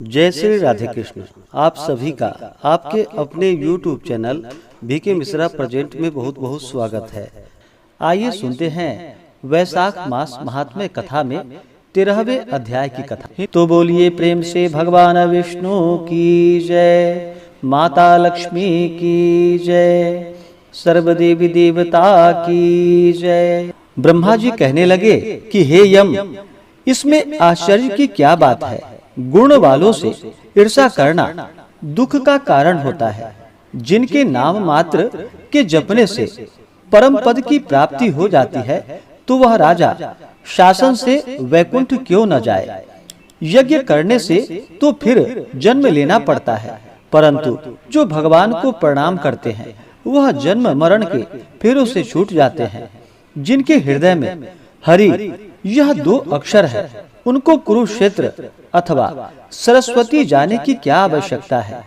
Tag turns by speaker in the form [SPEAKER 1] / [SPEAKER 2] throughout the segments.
[SPEAKER 1] जय श्री राधे कृष्ण। आप सभी का आपके अपने YouTube channel BK Mishra present में बहुत बहुत स्वागत है। आइए सुनते हैं वैशाख मास महात्म्य कथा में 13वें अध्याय की कथा। तो बोलिए प्रेम से भगवान विष्णु की जय, माता लक्ष्मी की जय, सर्वदेवी देवता की जय। ब्रह्मा जी कहने लगे कि हे यम, इसमें आश्चर्य की क्या बात है। गुण वालों से ईर्षा करना दुख का कारण होता है। जिनके नाम मात्र के जपने से परम पद की प्राप्ति हो जाती है, तो वह राजा शासन से वैकुंठ क्यों न जाए। यज्ञ करने से तो फिर जन्म लेना पड़ता है, परंतु जो भगवान को प्रणाम करते हैं वह जन्म मरण के फेरों से छूट जाते हैं। जिनके हृदय में हरि यह दो अक्षर है, उनको कुरुक्षेत्र अथवा सरस्वती जाने की क्या आवश्यकता है।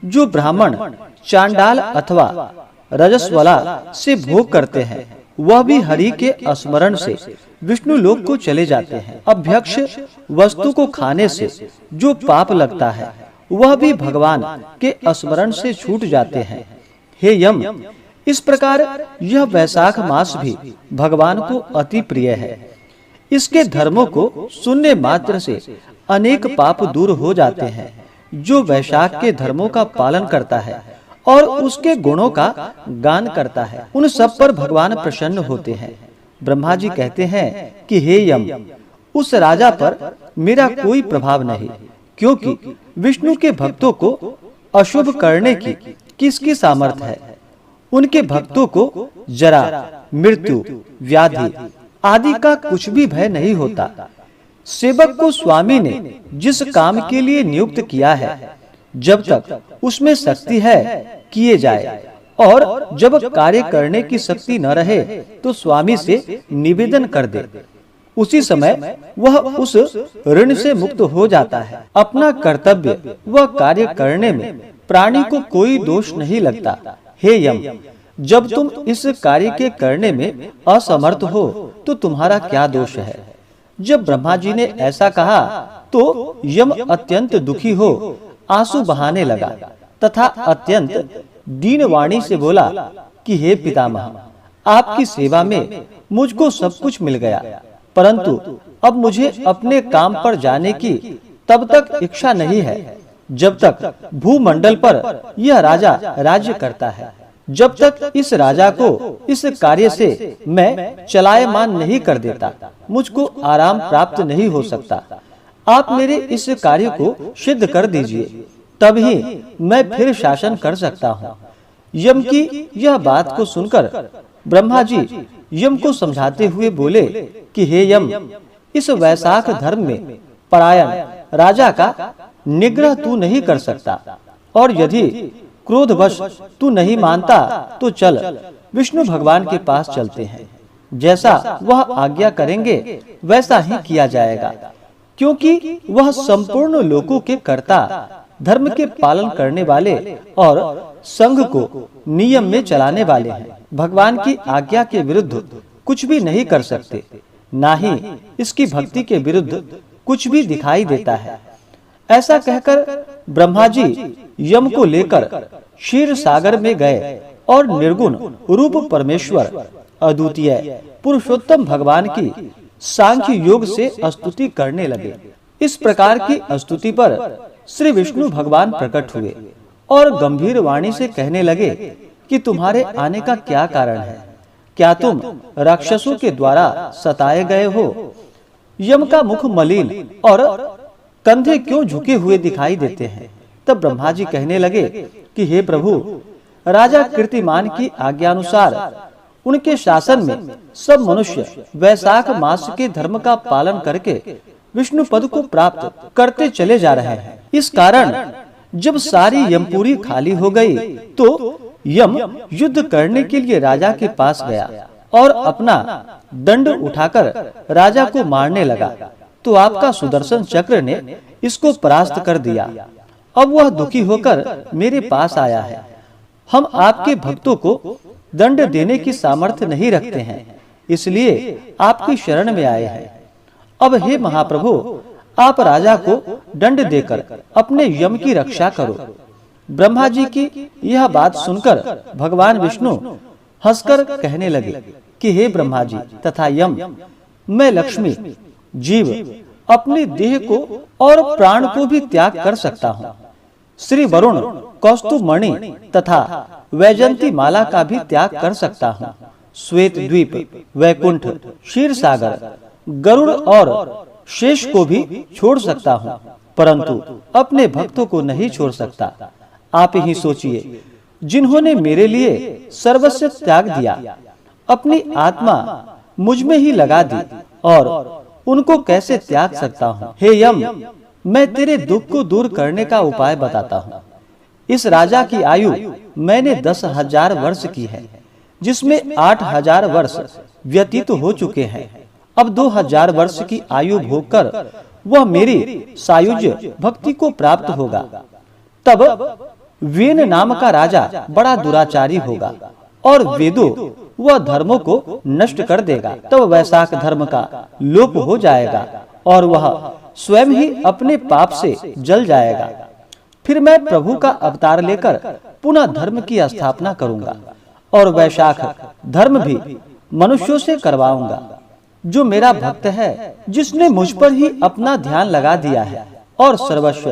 [SPEAKER 1] जो ब्राह्मण चांडाल अथवा रजस्वला से भोग करते हैं, वह भी हरि के स्मरण से विष्णु लोक को चले जाते हैं। अभ्यक्ष वस्तु को खाने से जो पाप लगता है, वह भी भगवान के स्मरण से छूट जाते हैं। हे यम, इस प्रकार यह वैशाख मास भी भगवान को अति प्रिय है। इसके धर्मों को सुनने मात्र से अनेक पाप दूर हो जाते हैं। जो वैशाख के धर्मों का पालन करता है और उसके गुणों का गान करता है, उन सब पर भगवान प्रसन्न होते हैं। ब्रह्मा जी कहते हैं कि हे यम, उस राजा पर मेरा कोई प्रभाव नहीं, क्योंकि विष्णु के भक्तों को अशुभ करने की किसकी सामर्थ्य है। उनके भक्तों को जरा, मृत्यु, व्याधि आदि का कुछ भी भय नहीं होता। सेवक को स्वामी ने जिस काम के लिए नियुक्त किया है, जब तक उसमें शक्ति है किए जाए, और जब कार्य करने की शक्ति न रहे तो स्वामी से निवेदन कर दे। उसी समय वह उस ऋण से मुक्त हो जाता है। अपना कर्तव्य वह कार्य करने में प्राणी को कोई दोष नहीं लगता। हे यम, जब तुम इस कार्य के करने में असमर्थ हो तो तुम्हारा क्या दोष है। जब ब्रह्मा जी ने ऐसा कहा तो यम अत्यंत दुखी हो आंसू बहाने लगा तथा अत्यंत दीन वाणी से बोला कि हे पितामह, आपकी सेवा में मुझको सब कुछ मिल गया, परंतु अब मुझे अपने काम पर जाने की तब तक इच्छा नहीं है जब तक भूमंडल पर यह राजा राज्य करता है। जब तक इस राजा को इस कार्य से मैं चलायमान नहीं कर देता, मुझको आराम प्राप्त नहीं हो सकता। आप मेरे इस कार्य को सिद्ध कर दीजिए, तभी मैं फिर शासन कर सकता हूँ। यम की यह बात को सुनकर ब्रह्मा जी यम को समझाते हुए बोले कि हे यम, इस वैशाख धर्म में परायण राजा का निग्रह तू नहीं कर सकता, और यदि क्रोधवश तू नहीं मानता तो चल विष्णु भगवान के पास चलते हैं। जैसा वह आज्ञा करेंगे वैसा ही किया जाएगा, क्योंकि वह संपूर्ण लोकों के कर्ता, धर्म के पालन करने वाले और संघ को नियम में चलाने वाले हैं। भगवान की आज्ञा के विरुद्ध कुछ भी नहीं कर सकते, ना ही इसकी भक्ति के विरुद्ध कुछ भी दिखाई देता है। ऐसा कहकर ब्रह्मा जी यम को लेकर क्षीर सागर में गए और निर्गुण रूप परमेश्वर अद्वितीय पुरुषोत्तम भगवान की सांख्य योग से स्तुति करने लगे। इस प्रकार की स्तुति पर श्री विष्णु भगवान प्रकट हुए और गंभीर वाणी से कहने लगे कि तुम्हारे आने का क्या कारण है। क्या तुम राक्षसों के द्वारा सताए गए हो। यम का मुख मलिन और कंधे क्यों झुके हुए दिखाई देते हैं। तब ब्रह्मा जी कहने लगे कि हे प्रभु, राजा कीर्तिमान की आज्ञानुसार उनके शासन में सब मनुष्य वैशाख मास के धर्म का पालन करके विष्णु पद को प्राप्त करते चले जा रहे हैं। इस कारण जब सारी यमपुरी खाली हो गई तो यम युद्ध करने के लिए राजा के पास गया और अपना दंड उठाकर राजा को मारने लगा, तो आपका सुदर्शन चक्र ने इसको परास्त कर दिया। अब वह दुखी होकर मेरे पास आया है। हम आपके भक्तों को दंड देने की सामर्थ्य नहीं रखते हैं, इसलिए आपकी शरण में आए हैं। अब हे महाप्रभु, आप राजा को दंड देकर अपने यम की रक्षा करो। ब्रह्मा जी की यह बात सुनकर भगवान विष्णु हंसकर कहने लगे कि हे ब्रह्मा जी तथा यम, मैं लक्ष्मी जीव अपने देह को और प्राण को भी त्याग कर सकता हूँ। श्री वरुण कौस्तुभ मणि तथा वैजंती माला का भी त्याग कर सकता हूँ। श्वेत द्वीप, वैकुंठ, क्षीर सागर, गरुड़ और शेष को भी छोड़ सकता हूँ, परंतु अपने भक्तों को नहीं छोड़ सकता। आप ही सोचिए, जिन्होंने मेरे लिए सर्वस्व त्याग दिया, अपनी आत्मा मुझ में ही लगा दी, और उनको कैसे त्याग सकता हूँ। हे यम, मैं तेरे दुख को दूर करने का उपाय बताता हूँ। इस राजा की आयु मैंने 10,000 वर्ष की है, जिसमें 8,000 वर्ष व्यतीत हो चुके हैं। अब 2,000 वर्ष की आयु भोगकर वह मेरी सायुज्य भक्ति को प्राप्त होगा। तब वेन नाम का राजा बड़ा दुराचारी होगा और वेदों वह धर्मों को नष्ट कर देगा। तब वैशाख धर्म का लोप हो जाएगा और वह स्वयं ही अपने पाप से जल जाएगा। फिर मैं प्रभु का अवतार लेकर पुनः धर्म की स्थापना करूंगा और वैशाख धर्म भी मनुष्यों से करवाऊंगा। जो मेरा भक्त है, जिसने मुझ पर ही अपना ध्यान लगा दिया है और सर्वस्व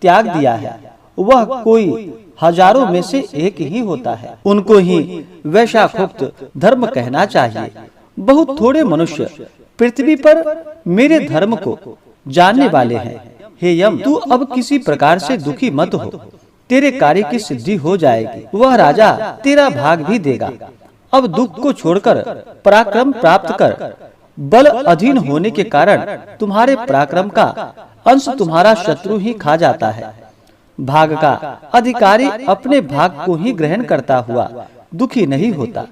[SPEAKER 1] त्याग दिया है, वह कोई हजारों में से एक ही होता है। उनको ही वैशाखोक्त धर्म कहना चाहिए। बहुत थोड़े मनुष्य पृथ्वी पर मेरे धर्म को जानने वाले हैं। हे यम, तू अब किसी प्रकार से दुखी मत हो, तेरे कार्य की सिद्धि हो जाएगी। वह राजा तेरा भाग भी देगा। अब दुख को छोड़कर पराक्रम प्राप्त कर। बल अधीन होने के कारण तुम्हारे पराक्रम का अंश तुम्हारा शत्रु ही खा जाता है। भाग का अधिकारी अपने भाग को ही ग्रहण करता हुआ दुखी नहीं होता।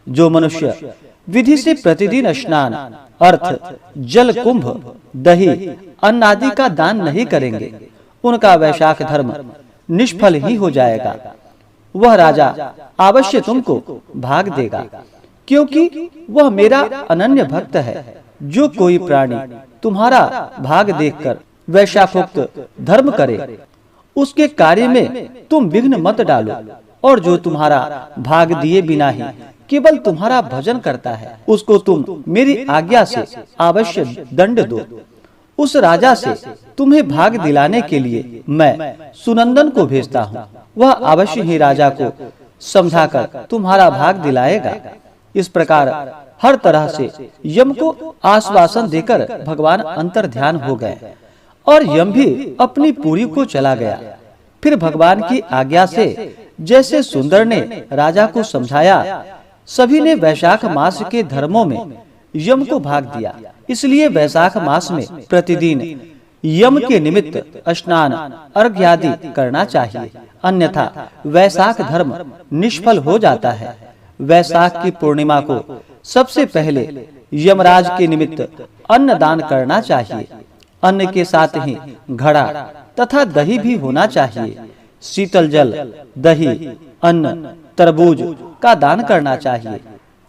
[SPEAKER 1] जो मनुष्य विधि से प्रतिदिन स्नान, अर्थ, जल कुंभ, दही, अन्न आदि का दान नहीं करेंगे, उनका वैशाख धर्म निष्फल ही हो जाएगा। वह राजा अवश्य तुमको भाग देगा, क्योंकि वह मेरा अनन्य भक्त है। जो कोई प्राणी तुम्हारा भाग देखकर वैशाखोक्त धर्म करे, उसके कार्य में तुम विघ्न मत डालो, और जो तुम्हारा भाग दिए बिना ही केवल तुम्हारा भजन करता है, उसको तुम मेरी आज्ञा से अवश्य दंड दो। उस राजा से तुम्हें भाग दिलाने के लिए मैं सुनंदन को भेजता हूँ। वह अवश्य ही राजा को समझाकर तुम्हारा भाग दिलाएगा। इस प्रकार हर तरह से यम को आश्वासन देकर भगवान अंतर्ध्यान हो गए और यम भी अपनी पुरी को चला गया। फिर भगवान की आज्ञा से जैसे सुंदर ने राजा को समझाया, सभी ने वैशाख मास के धर्मों में यम को भाग दिया। इसलिए वैशाख मास में प्रतिदिन यम के निमित्त स्नान, अर्घ्य आदि करना चाहिए, अन्यथा वैशाख धर्म निष्फल हो जाता है। वैशाख की पूर्णिमा को सबसे पहले यमराज के निमित्त अन्न दान करना चाहिए। अन्न के साथ ही घड़ा तथा दही भी होना चाहिए। शीतल जल, दही, अन्न, तरबूज का दान करना चाहिए।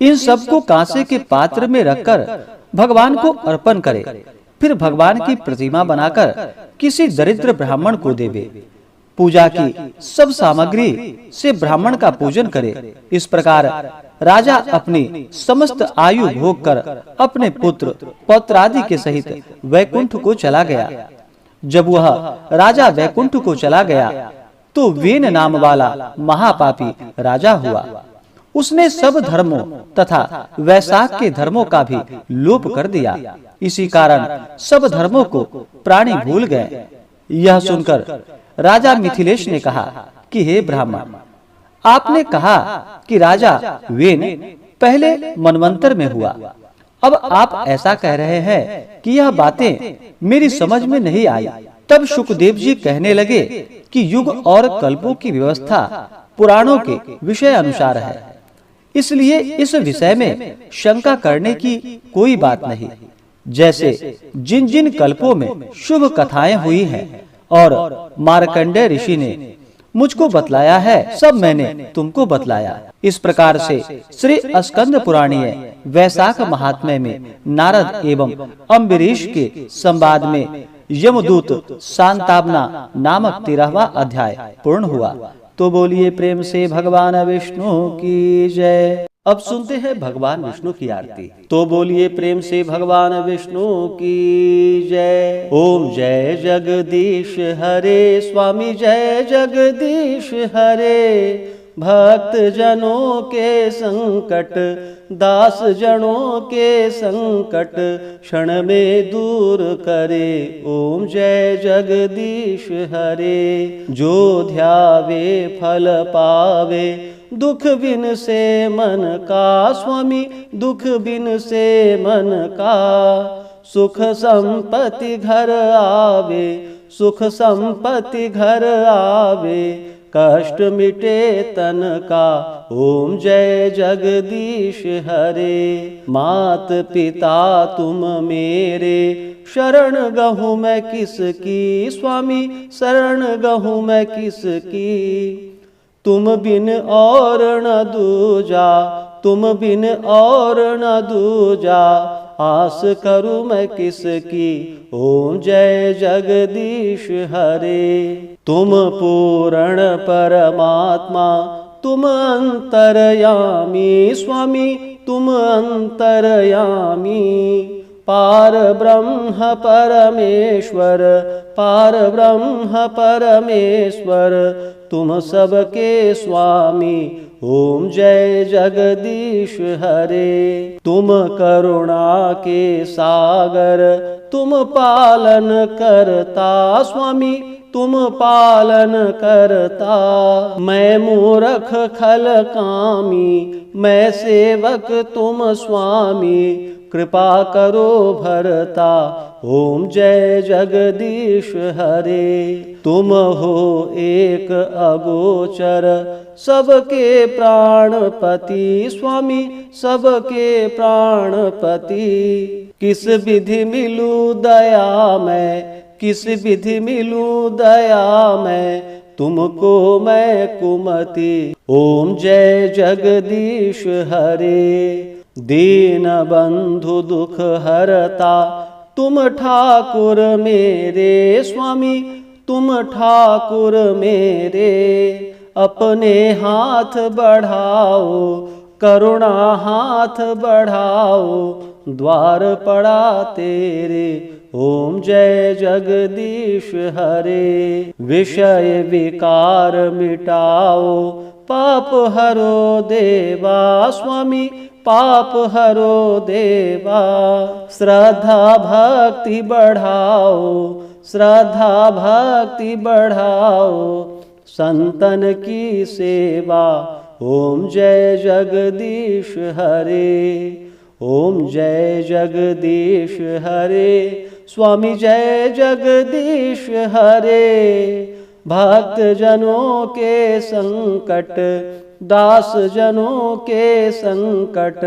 [SPEAKER 1] इन सब को कांसे के पात्र में रखकर भगवान को अर्पण करे। फिर भगवान की प्रतिमा बनाकर किसी दरिद्र ब्राह्मण को देवे। पूजा की सब सामग्री से ब्राह्मण का पूजन करे। इस प्रकार राजा अपनी समस्त आयु भोग कर अपने पुत्र पौत्र आदि के सहित वैकुंठ को चला गया। जब वह राजा वैकुंठ को चला गया तो वेन नाम वाला महापापी राजा हुआ। उसने सब धर्मों तथा वैशाख के धर्मों का भी लोप कर दिया। इसी कारण सब धर्मों को प्राणी भूल गए। यह सुनकर राजा मिथिलेश ने कहा कि हे ब्राह्मण, आपने कहा कि राजा वेन पहले मनवंतर में हुआ। अब आप ऐसा कह रहे हैं कि यह बातें मेरी समझ में नहीं आई। तब शुकदेव जी कहने लगे कि युग और कल्पों की व्यवस्था पुराणों के विषय अनुसार है, इसलिए इस विषय में शंका करने की कोई बात नहीं। जैसे जिन जिन कल्पों में शुभ कथाएं हुई हैं और मार्कंडेय ऋषि ने मुझको बतलाया है, सब मैंने तुमको बतलाया। इस प्रकार से श्री स्कंद पुराणीय वैशाख महात्म्य में नारद एवं अम्बरीश के संवाद में यमदूत सांतावना नामक 13वां अध्याय पूर्ण हुआ। तो बोलिए प्रेम से भगवान विष्णु की जय। अब सुनते हैं भगवान विष्णु की आरती। तो बोलिए प्रेम से भगवान विष्णु की जय। ओम जय जगदीश हरे स्वामी जय जगदीश हरे। भक्त जनों के संकट दास जनों के संकट क्षण में दूर करे। ओम जय जगदीश हरे। जो ध्यावे फल पावे दुख बिन से मन का स्वामी दुख बिन से मन का। सुख संपत्ति घर आवे सुख संपत्ति घर आवे कष्ट मिटे तन का। ओम जय जगदीश हरे। मात पिता तुम मेरे शरण गहूँ मैं किसकी स्वामी शरण गहूँ मैं किसकी। तुम बिन और न दूजा तुम बिन और न दूजा आस करूँ मैं किसकी। ओम जय जगदीश हरे। तुम पूर्ण परमात्मा तुम अंतर्यामी स्वामी तुम अंतर्यामी। पार ब्रह्म परमेश्वर पार ब्रह्म परमेश्वर तुम सबके स्वामी। ओम जय जगदीश हरे। तुम करुणा के सागर तुम पालन करता स्वामी तुम पालन करता। मैं मूर्ख खल कामी मैं सेवक तुम स्वामी कृपा करो भरता। ओम जय जगदीश हरे। तुम हो एक अगोचर सबके प्राणपति स्वामी सबके प्राणपति। किस विधि मिलूं दया मैं किस विधि मिलूं दया मैं तुमको मैं कुमति। ओम जय जगदीश हरे। दीन बंधु दुख हरता तुम ठाकुर मेरे स्वामी तुम ठाकुर मेरे। अपने हाथ बढ़ाओ करुणा हाथ बढ़ाओ द्वार पड़ा तेरे। ओम जय जगदीश हरे। विषय विकार मिटाओ पाप हरो देवा स्वामी पाप हरो देवा। श्रद्धा भक्ति बढ़ाओ श्रद्धा भक्ति बढ़ाओ संतन की सेवा। ओम जय जगदीश हरे। ओम जय जगदीश हरे। स्वामी जय जगदीश हरे। भक्त जनों के संकट दास जनों के संकट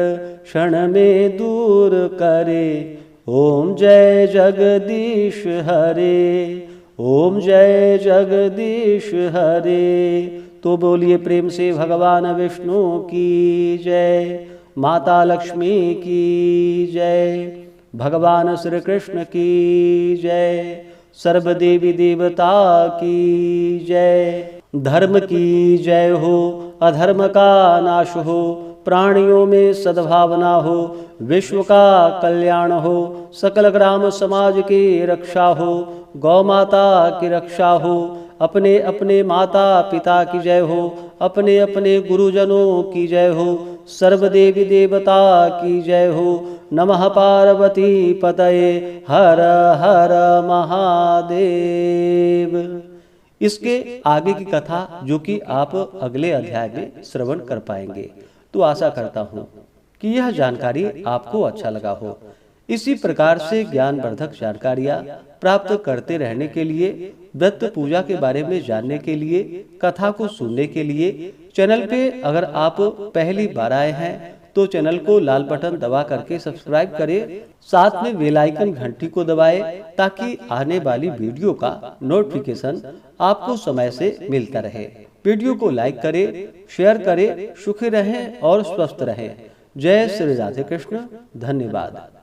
[SPEAKER 1] क्षण में दूर करे। ओम जय जगदीश हरे। ओम जय जगदीश हरे। तो बोलिए प्रेम से भगवान विष्णु की जय। माता लक्ष्मी की जय। भगवान श्री कृष्ण की जय। सर्वदेवी देवता की जय। धर्म की जय हो अधर्म का नाश हो प्राणियों में सद्भावना हो विश्व का कल्याण हो सकल ग्राम समाज की रक्षा हो गौ माता की रक्षा हो अपने अपने माता पिता की जय हो अपने अपने गुरुजनों की जय हो सर्वदेवी देवता की जय हो। नमः पार्वती पतये हर हर महादेव। इसके आगे की कथा जो कि आप अगले अध्याय में श्रवण कर पाएंगे। तो आशा करता हूँ कि यह जानकारी आपको अच्छा लगा हो। इसी प्रकार से ज्ञानवर्धक जानकारियाँ प्राप्त करते रहने के लिए व्रत पूजा के बारे में जानने के लिए कथा को सुनने के लिए चैनल पे अगर आप पहली बार आए हैं तो चैनल को लाल बटन दबा करके सब्सक्राइब करें। साथ में बेल आइकन घंटी को दबाएं ताकि आने वाली वीडियो का नोटिफिकेशन आपको समय से मिलता रहे। वीडियो को लाइक करें, शेयर करें। सुखी रहें और स्वस्थ रहें। जय श्री राधे कृष्ण। धन्यवाद।